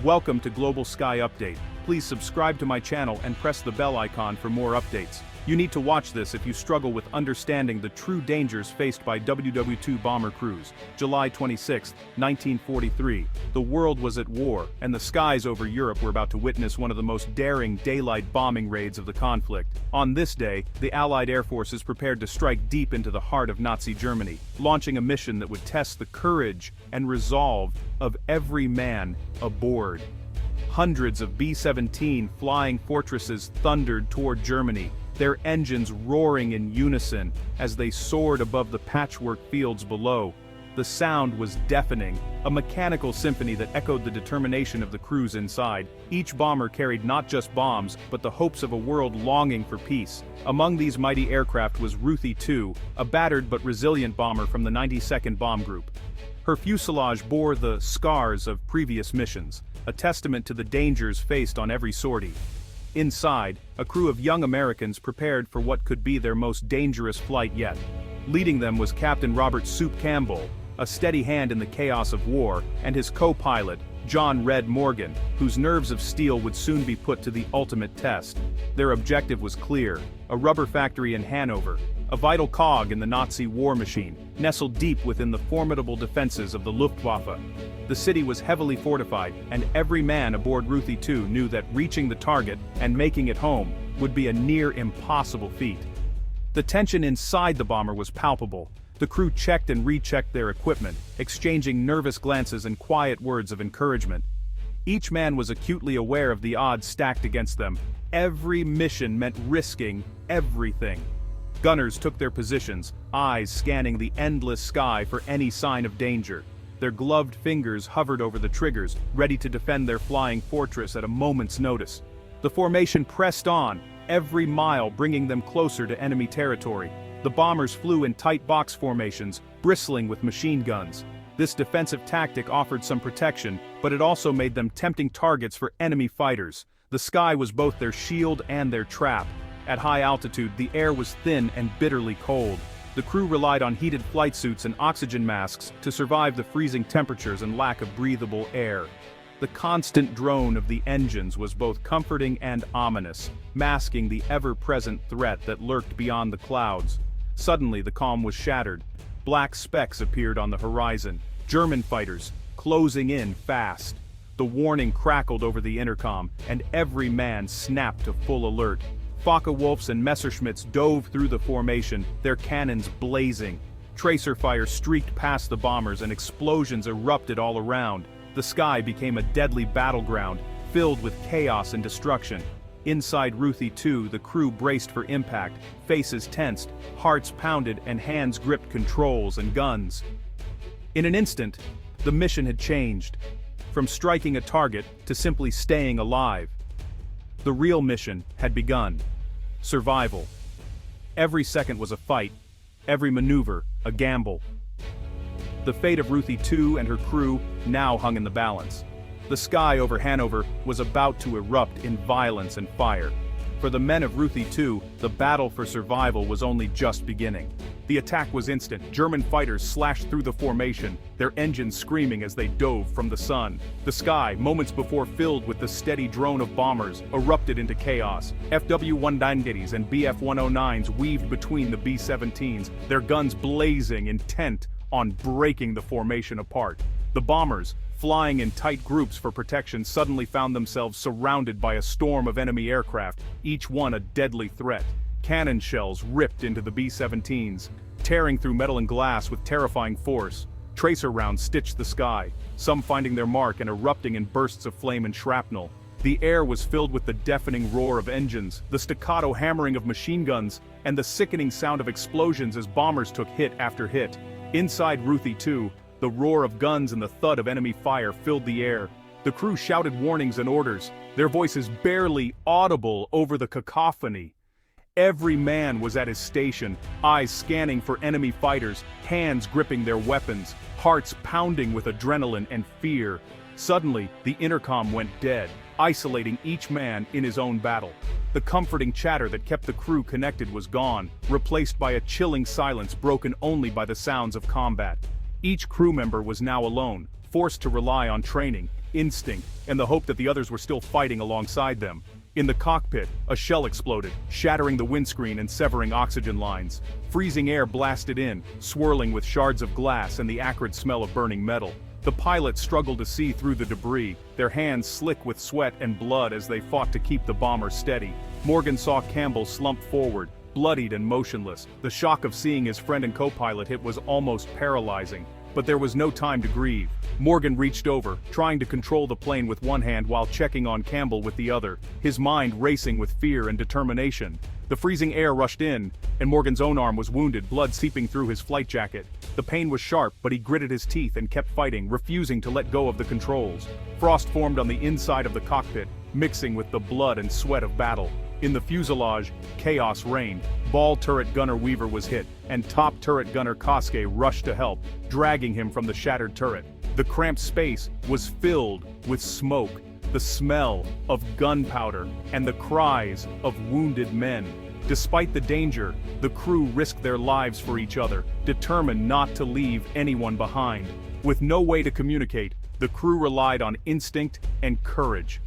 Welcome to Global Sky Update. Please subscribe to my channel and press the bell icon for more updates. You need to watch this if you struggle with understanding the true dangers faced by WWII bomber crews. July 26, 1943. The world was at war, and the skies over Europe were about to witness one of the most daring daylight bombing raids of the conflict. On this day, the Allied air forces prepared to strike deep into the heart of Nazi Germany, launching a mission that would test the courage and resolve of every man aboard. Hundreds of B-17 Flying Fortresses thundered toward Germany, their engines roaring in unison as they soared above the patchwork fields below. The sound was deafening, a mechanical symphony that echoed the determination of the crews inside. Each bomber carried not just bombs, but the hopes of a world longing for peace. Among these mighty aircraft was Ruthie II, a battered but resilient bomber from the 92nd Bomb Group. Her fuselage bore the scars of previous missions, a testament to the dangers faced on every sortie. Inside, a crew of young Americans prepared for what could be their most dangerous flight yet. Leading them was Captain Robert Soup Campbell, a steady hand in the chaos of war, and his co-pilot, John Red Morgan, whose nerves of steel would soon be put to the ultimate test. Their objective was clear: a rubber factory in Hanover, a vital cog in the Nazi war machine, nestled deep within the formidable defenses of the Luftwaffe. The city was heavily fortified, and every man aboard Ruthie II knew that reaching the target and making it home would be a near impossible feat. The tension inside the bomber was palpable. The crew checked and rechecked their equipment, exchanging nervous glances and quiet words of encouragement. Each man was acutely aware of the odds stacked against them. Every mission meant risking everything. Gunners took their positions, eyes scanning the endless sky for any sign of danger. Their gloved fingers hovered over the triggers, ready to defend their flying fortress at a moment's notice. The formation pressed on, every mile bringing them closer to enemy territory. The bombers flew in tight box formations, bristling with machine guns. This defensive tactic offered some protection, but it also made them tempting targets for enemy fighters. The sky was both their shield and their trap. At high altitude, the air was thin and bitterly cold. The crew relied on heated flight suits and oxygen masks to survive the freezing temperatures and lack of breathable air. The constant drone of the engines was both comforting and ominous, masking the ever-present threat that lurked beyond the clouds. Suddenly, the calm was shattered. Black specks appeared on the horizon. German fighters, closing in fast. The warning crackled over the intercom, and every man snapped to full alert. Focke-Wulfs and Messerschmitts dove through the formation, their cannons blazing. Tracer fire streaked past the bombers and explosions erupted all around. The sky became a deadly battleground, filled with chaos and destruction. Inside Ruthie II, the crew braced for impact, faces tensed, hearts pounded, and hands gripped controls and guns. In an instant, the mission had changed. From striking a target to simply staying alive. The real mission had begun. Survival. Every second was a fight, every maneuver a gamble. The fate of Ruthie II and her crew now hung in the balance. The sky over Hanover was about to erupt in violence and fire. For the men of Ruthie II, the battle for survival was only just beginning. The attack was instant. German fighters slashed through the formation, their engines screaming as they dove from the sun. The sky, moments before filled with the steady drone of bombers, erupted into chaos. FW-190s and BF-109s weaved between the B-17s, their guns blazing, intent on breaking the formation apart. The bombers, flying in tight groups for protection, suddenly found themselves surrounded by a storm of enemy aircraft, each one a deadly threat. Cannon shells ripped into the B-17s, tearing through metal and glass with terrifying force. Tracer rounds stitched the sky, some finding their mark and erupting in bursts of flame and shrapnel. The air was filled with the deafening roar of engines, the staccato hammering of machine guns, and the sickening sound of explosions as bombers took hit after hit. Inside Ruthie II, the roar of guns and the thud of enemy fire filled the air. The crew shouted warnings and orders, their voices barely audible over the cacophony. Every man was at his station, eyes scanning for enemy fighters, hands gripping their weapons, hearts pounding with adrenaline and fear. Suddenly, the intercom went dead, isolating each man in his own battle. The comforting chatter that kept the crew connected was gone, replaced by a chilling silence broken only by the sounds of combat. Each crew member was now alone, forced to rely on training, instinct, and the hope that the others were still fighting alongside them. In the cockpit, a shell exploded, shattering the windscreen and severing oxygen lines. Freezing air blasted in, swirling with shards of glass and the acrid smell of burning metal. The pilots struggled to see through the debris, their hands slick with sweat and blood as they fought to keep the bomber steady. Morgan saw Campbell slump forward, bloodied and motionless. The shock of seeing his friend and co-pilot hit was almost paralyzing. But there was no time to grieve. Morgan reached over, trying to control the plane with one hand while checking on Campbell with the other, his mind racing with fear and determination. The freezing air rushed in, and Morgan's own arm was wounded, blood seeping through his flight jacket. The pain was sharp, but he gritted his teeth and kept fighting, refusing to let go of the controls. Frost formed on the inside of the cockpit, mixing with the blood and sweat of battle. In the fuselage, chaos reigned. Ball turret gunner Weaver was hit, and top turret gunner Kosuke rushed to help, dragging him from the shattered turret. The cramped space was filled with smoke, the smell of gunpowder, and the cries of wounded men. Despite the danger, the crew risked their lives for each other, determined not to leave anyone behind. With no way to communicate, the crew relied on instinct and courage.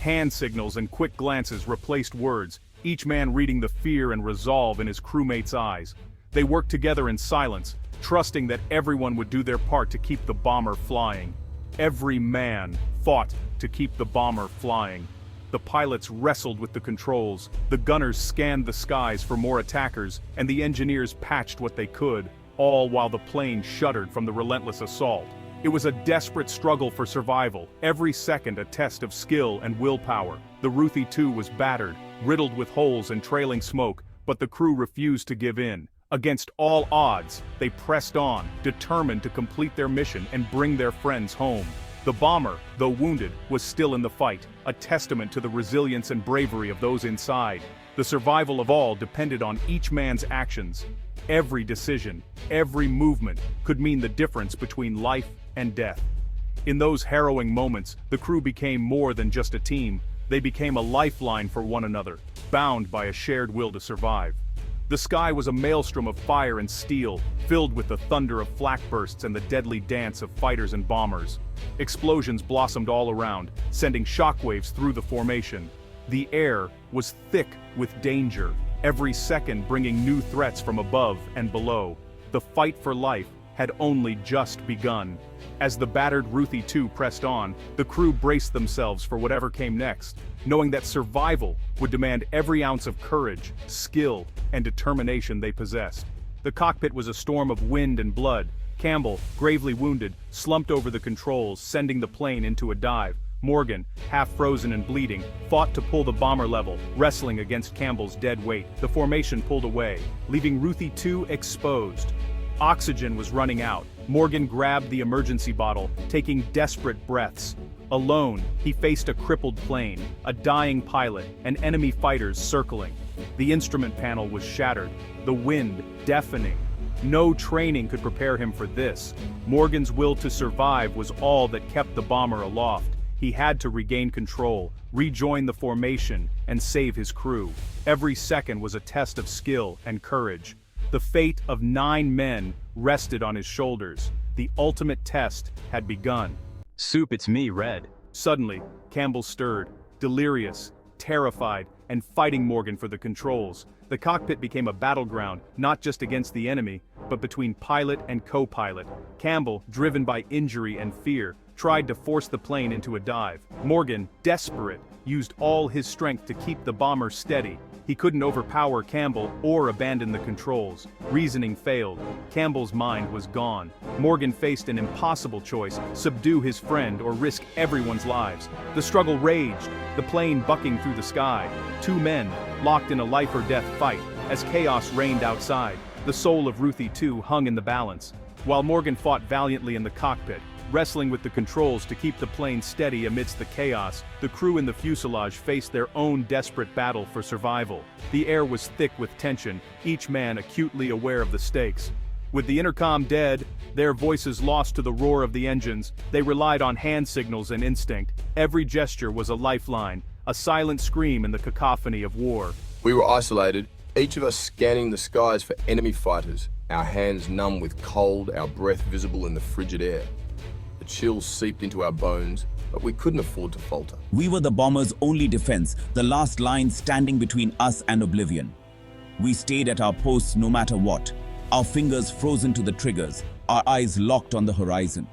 Hand signals and quick glances replaced words, each man reading the fear and resolve in his crewmate's eyes. They worked together in silence, trusting that everyone would do their part to keep the bomber flying. Every man fought to keep the bomber flying. The pilots wrestled with the controls, the gunners scanned the skies for more attackers, and the engineers patched what they could, all while the plane shuddered from the relentless assault. It was a desperate struggle for survival, every second a test of skill and willpower. The Ruthie II was battered, riddled with holes and trailing smoke, but the crew refused to give in. Against all odds, they pressed on, determined to complete their mission and bring their friends home. The bomber, though wounded, was still in the fight, a testament to the resilience and bravery of those inside. The survival of all depended on each man's actions. Every decision, every movement could mean the difference between life and death. In those harrowing moments, the crew became more than just a team. They became a lifeline for one another, bound by a shared will to survive. The sky was a maelstrom of fire and steel, filled with the thunder of flak bursts and the deadly dance of fighters and bombers. Explosions blossomed all around, sending shockwaves through the formation. The air was thick with danger, every second bringing new threats from above and below. The fight for life had only just begun. As the battered Ruthie II pressed on, the crew braced themselves for whatever came next, knowing that survival would demand every ounce of courage, skill, and determination they possessed. The cockpit was a storm of wind and blood. Campbell, gravely wounded, slumped over the controls, sending the plane into a dive. Morgan, half frozen and bleeding, fought to pull the bomber level, wrestling against Campbell's dead weight. The formation pulled away, leaving Ruthie II exposed. Oxygen was running out. Morgan grabbed the emergency bottle, taking desperate breaths. Alone, he faced a crippled plane, a dying pilot, and enemy fighters circling. The instrument panel was shattered, the wind deafening. No training could prepare him for this. Morgan's will to survive was all that kept the bomber aloft. He had to regain control, rejoin the formation, and save his crew. Every second was a test of skill and courage. The fate of 9 men rested on his shoulders. The ultimate test had begun. Soup, it's me, Red. Suddenly, Campbell stirred, delirious, terrified, and fighting Morgan for the controls. The cockpit became a battleground, not just against the enemy, but between pilot and co-pilot. Campbell, driven by injury and fear, tried to force the plane into a dive. Morgan, desperate, used all his strength to keep the bomber steady. He couldn't overpower Campbell or abandon the controls. Reasoning failed. Campbell's mind was gone. Morgan faced an impossible choice: subdue his friend or risk everyone's lives. The struggle raged, the plane bucking through the sky. 2 men, locked in a life-or-death fight, as chaos reigned outside. The soul of Ruthie II hung in the balance. While Morgan fought valiantly in the cockpit, wrestling with the controls to keep the plane steady amidst the chaos, the crew in the fuselage faced their own desperate battle for survival. The air was thick with tension, each man acutely aware of the stakes. With the intercom dead, their voices lost to the roar of the engines, they relied on hand signals and instinct. Every gesture was a lifeline, a silent scream in the cacophony of war. We were isolated, each of us scanning the skies for enemy fighters, our hands numb with cold, our breath visible in the frigid air. The chills seeped into our bones, but we couldn't afford to falter. We were the bombers' only defense, the last line standing between us and oblivion. We stayed at our posts no matter what, our fingers frozen to the triggers, our eyes locked on the horizon.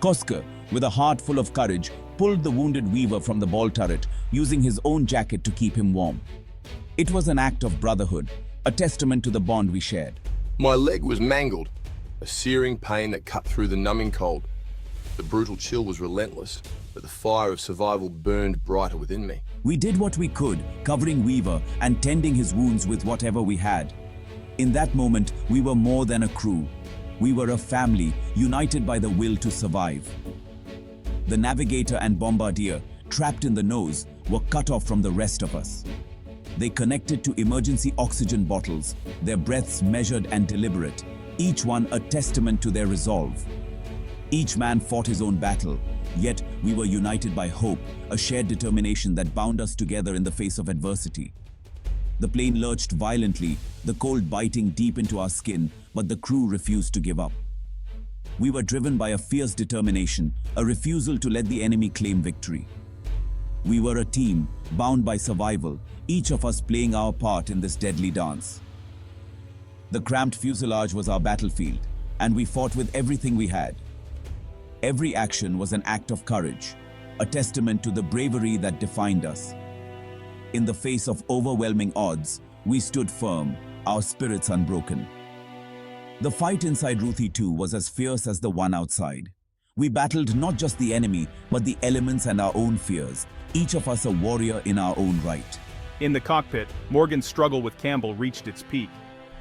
Koske, with a heart full of courage, pulled the wounded weaver from the ball turret, using his own jacket to keep him warm. It was an act of brotherhood, a testament to the bond we shared. My leg was mangled, a searing pain that cut through the numbing cold. The brutal chill was relentless, but the fire of survival burned brighter within me. We did what we could, covering Weaver and tending his wounds with whatever we had. In that moment, we were more than a crew. We were a family, united by the will to survive. The navigator and bombardier, trapped in the nose, were cut off from the rest of us. They connected to emergency oxygen bottles, their breaths measured and deliberate, each one a testament to their resolve. Each man fought his own battle, yet we were united by hope, a shared determination that bound us together in the face of adversity. The plane lurched violently, the cold biting deep into our skin, but the crew refused to give up. We were driven by a fierce determination, a refusal to let the enemy claim victory. We were a team, bound by survival, each of us playing our part in this deadly dance. The cramped fuselage was our battlefield, and we fought with everything we had. Every action was an act of courage, a testament to the bravery that defined us. In the face of overwhelming odds, we stood firm, our spirits unbroken. The fight inside Ruthie II was as fierce as the one outside. We battled not just the enemy, but the elements and our own fears, each of us a warrior in our own right. In the cockpit, Morgan's struggle with Campbell reached its peak.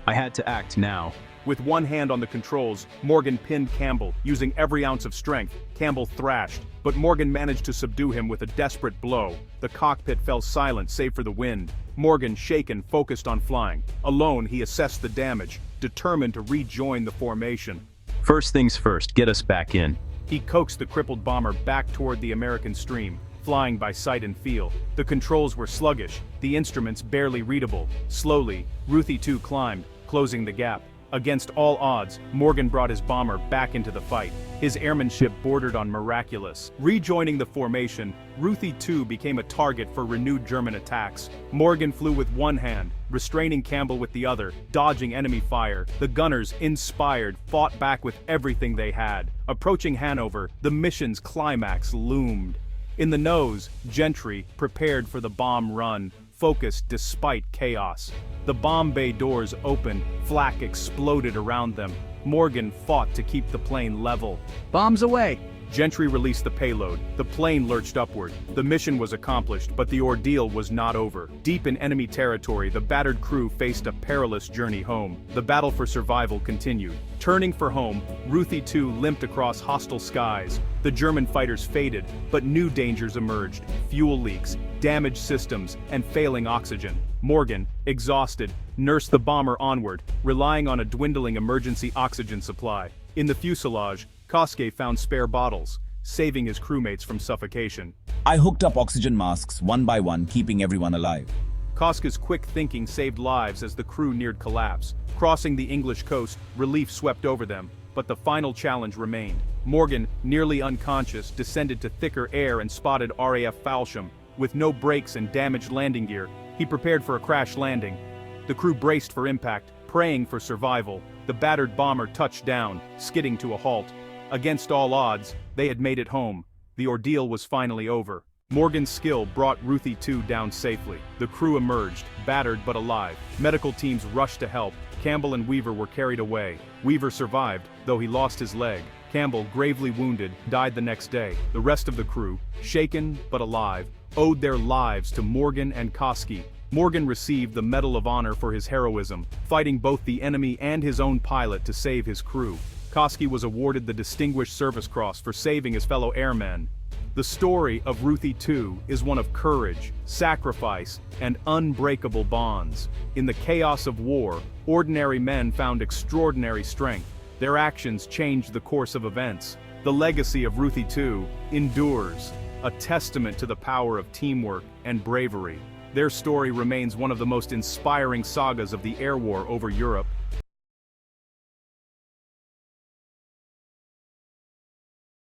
I had to act now. With one hand on the controls, Morgan pinned Campbell, using every ounce of strength. Campbell thrashed, but Morgan managed to subdue him with a desperate blow. The cockpit fell silent save for the wind. Morgan, shaken, focused on flying. Alone, he assessed the damage, determined to rejoin the formation. First things first, get us back in. He coaxed the crippled bomber back toward the American stream, flying by sight and feel. The controls were sluggish, the instruments barely readable. Slowly, Ruthie II climbed, closing the gap. Against all odds, Morgan brought his bomber back into the fight. His airmanship bordered on miraculous. Rejoining the formation, Ruthie II became a target for renewed German attacks. Morgan flew with one hand, restraining Campbell with the other, dodging enemy fire. The gunners, inspired, fought back with everything they had. Approaching Hanover, the mission's climax loomed. In the nose, Gentry, prepared for the bomb run, focused despite chaos. The bomb bay doors opened, flak exploded around them. Morgan fought to keep the plane level. Bombs away! Gentry released the payload. The plane lurched upward. The mission was accomplished, but the ordeal was not over. Deep in enemy territory, the battered crew faced a perilous journey home. The battle for survival continued. Turning for home, Ruthie II limped across hostile skies. The German fighters faded, but new dangers emerged. Fuel leaks, damaged systems, and failing oxygen. Morgan, exhausted, nursed the bomber onward, relying on a dwindling emergency oxygen supply. In the fuselage, Koske found spare bottles, saving his crewmates from suffocation. I hooked up oxygen masks one by one, keeping everyone alive. Koske's quick thinking saved lives as the crew neared collapse. Crossing the English coast, relief swept over them, but the final challenge remained. Morgan, nearly unconscious, descended to thicker air and spotted RAF Falsham. With no brakes and damaged landing gear, he prepared for a crash landing. The crew braced for impact, praying for survival. The battered bomber touched down, skidding to a halt. Against all odds, they had made it home. The ordeal was finally over. Morgan's skill brought Ruthie II down safely. The crew emerged, battered but alive. Medical teams rushed to help. Campbell and Weaver were carried away. Weaver survived, though he lost his leg. Campbell, gravely wounded, died the next day. The rest of the crew, shaken but alive, owed their lives to Morgan and Koske. Morgan received the Medal of Honor for his heroism, fighting both the enemy and his own pilot to save his crew. Koske was awarded the Distinguished Service Cross for saving his fellow airmen. The story of Ruthie II is one of courage, sacrifice, and unbreakable bonds. In the chaos of war, ordinary men found extraordinary strength. Their actions changed the course of events. The legacy of Ruthie II endures, a testament to the power of teamwork and bravery. Their story remains one of the most inspiring sagas of the air war over Europe.